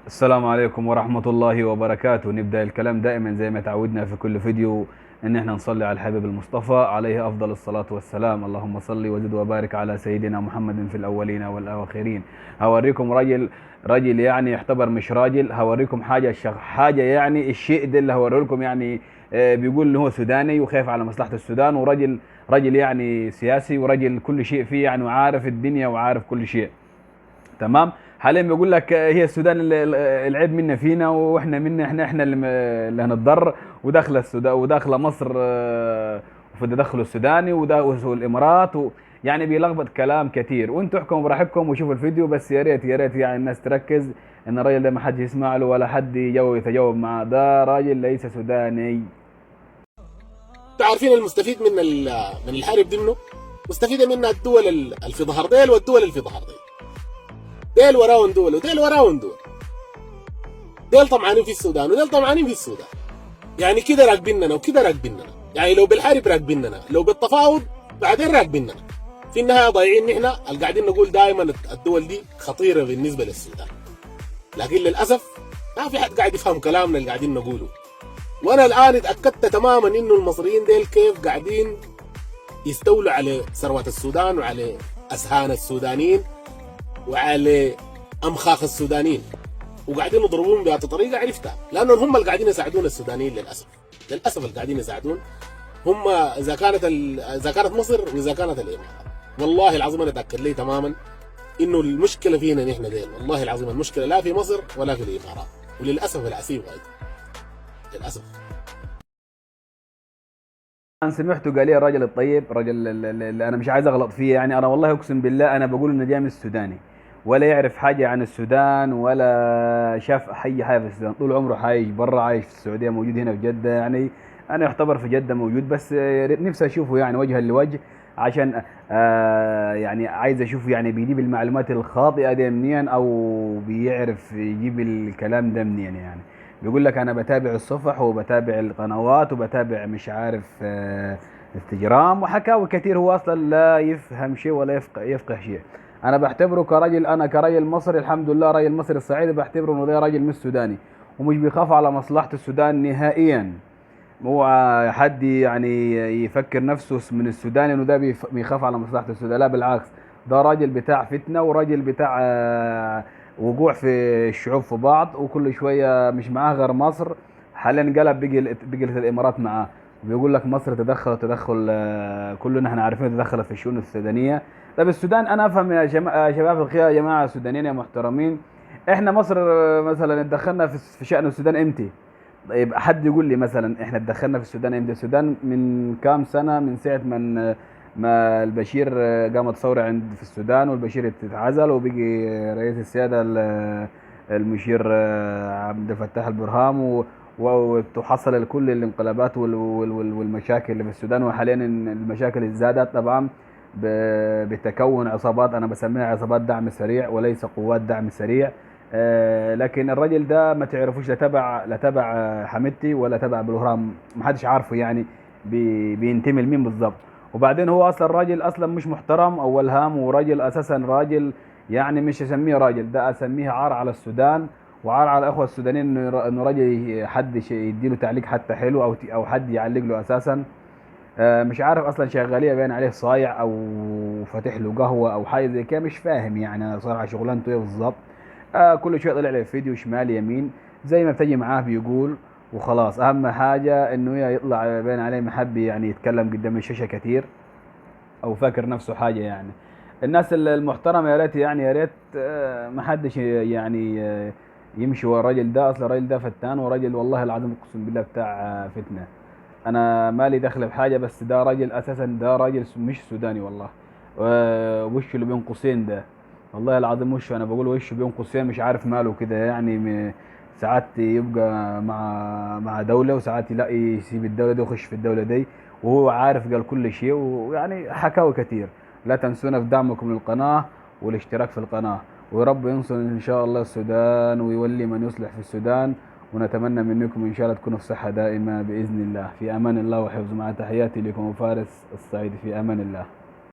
السلام عليكم ورحمة الله وبركاته. نبدأ الكلام دائما زي ما تعودنا في كل فيديو ان احنا نصلي على الحبيب المصطفى عليه افضل الصلاة والسلام. اللهم صل وزد وبارك على سيدنا محمد في الاولين والاخرين. هوريكم راجل يعني يعتبر مش راجل. هوريكم حاجة يعني الشيء ده اللي هوريه لكم يعني بيقول ان هو سوداني وخايف على مصلحة السودان، ورجل يعني سياسي، ورجل كل شيء فيه يعني، وعارف الدنيا وعارف كل شيء. تمام. حاليا بيقول لك هي السودان العيب منا فينا، واحنا منا احنا اللي هنتضر، وداخله السودان وداخله مصر وفي التدخل السوداني والامارات يعني بيلخبط كلام كتير. وانتوا احكموا براحتكم وشوفوا الفيديو، بس يا ريت يا ريت يعني الناس تركز ان الراجل ده ما حدش يسمع له ولا حد يتجاوب معاه. ده راجل ليس سوداني. عارفين المستفيد من الحرب دي منه؟ مستفيده منها الدول اللي في ظهر ديل والدول اللي في ظهر ديل. ديل وراهم دول وديل وراهم دول. ديل طمعانين في السودان وديل طمعانين في السودان. يعني كده راكبيننا وكده راكبيننا. يعني لو بالحرب راكبيننا، لو بالتفاوض بعدين راكبيننا. في النهايه ضايعين نحن اللي قاعدين نقول دائما الدول دي خطيره بالنسبه للسودان. لكن للاسف ما في حد قاعد يفهم كلامنا اللي قاعدين نقوله. وانا الان اتاكدت تماما انه المصريين ديل كيف قاعدين يستولوا على ثروة السودان وعلى أسهان السودانيين وعلى أمخاخ السودانيين، وقاعدين يضربون بهذه الطريقة. عرفتها لأنهم هم اللي قاعدين يساعدون السودانيين. للأسف اللي قاعدين يساعدون هم إذا كانت مصر وإذا كانت الإمارات. والله العظيم أنا أتأكد لي تماما إنه المشكلة فينا نحن دين. والله العظيم المشكلة لا في مصر ولا في الإمارات، وللأسف العسيب أيضا للأسف. انا سمعته قال لي الراجل الطيب، راجل اللي انا مش عايز اغلط فيه يعني. انا والله اقسم بالله انا بقول انه جاي من السوداني، ولا يعرف حاجه عن السودان ولا شاف اي حاجه في السودان. طول عمره عايش برا، عايش في السعوديه، موجود هنا في جده يعني. انا يعتبر في جده موجود، بس يا ريت نفسي اشوفه يعني وجها لوجه، عشان يعني عايز اشوف يعني بيجيب المعلومات الخاطئه دي منين، او بيعرف يجيب الكلام ده منين يعني. بيقول لك انا بتابع الصفح وبتابع القنوات وبتابع مش عارف انستجرام وحكاوي كتير. هو اصلا لا يفهم شيء ولا يفقه شيء. انا بعتبره كرجل، انا كرجل مصري الحمد لله، رجل مصري الصعيدي، بعتبره انه ده راجل مش سوداني ومش بيخاف على مصلحة السودان نهائيا. هو حد يعني يفكر نفسه من السودان انه ده بيخاف على مصلحة السودان؟ لا بالعكس، ده راجل بتاع فتنة، وراجل بتاع وقوع في الشعوب في بعض، وكل شوية مش معاه غير مصر. حاليا قلب بقي الامارات معاه. بيقول لك مصر تدخل كلنا احنا عارفين تدخلت في الشؤون السودانية. طب السودان انا افهم يا شباب الخير، يا جماعة سودانيين يا محترمين، احنا مصر مثلا اتدخلنا في شأن السودان امتى؟ طيب حد يقول لي مثلا احنا اتدخلنا في السودان امتى؟ السودان من كام سنه، من ساعه ما البشير قامت ثوره في السودان، والبشير اتعزل وبقي رئيس السياده المشير عبد الفتاح البرهام، وتحصل كل الانقلابات والمشاكل اللي في السودان. وحاليا المشاكل زادت طبعا بتكون عصابات، انا بسميها عصابات دعم سريع وليس قوات دعم سريع. لكن الراجل ده ما تعرفوش، لا تبع حميدتي ولا تبع بالهرام، ما حدش عارفه يعني بينتمي لمين بالظبط. وبعدين هو اصلا الراجل اصلا مش محترم اول هام، وراجل اساسا راجل يعني مش اسميه راجل، ده اسميه عار على السودان وعار على الاخوه السودانيين، انه راجل حد يديله تعليق حتى حلو، او حد يعلق له اساسا. مش عارف اصلا شغاليه باين عليه صايع او فاتح له قهوه او حاجه زي كده، مش فاهم يعني انا صراحه شغلانته ايه بالظبط. كل شويه طلع لي فيديو شمال يمين زي ما بتجي معاه بيقول وخلاص. اهم حاجه انه يطلع باين عليه محبي يعني يتكلم قدام الشاشه كتير، او فاكر نفسه حاجه يعني. الناس المحترمه يا ريت يعني يا ريت ما حدش يعني يمشي ورا الراجل ده. اصل الراجل ده فتان، وراجل والله العظيم اقسم بالله بتاع فتنه. انا مالي دخل بحاجه، بس ده راجل اساسا، ده راجل مش سوداني والله. وشه اللي بين قوسين ده، والله العظيم وشه، انا بقول وشه بين قوسين، مش عارف ماله كده يعني. ساعات يبقى مع دوله، وساعات يلاقي يسيب الدوله دي ويخش في الدوله دي، وهو عارف قال كل شيء. ويعني حكاوي كتير. لا تنسونا في دعمكم للقناه والاشتراك في القناه. ورب ينصر ان شاء الله السودان، ويولي من يصلح في السودان. ونتمنى منكم إن شاء الله تكونوا في صحة دائمة بإذن الله. في أمان الله وحفظ، مع تحياتي لكم فارس الصعيد، في أمان الله.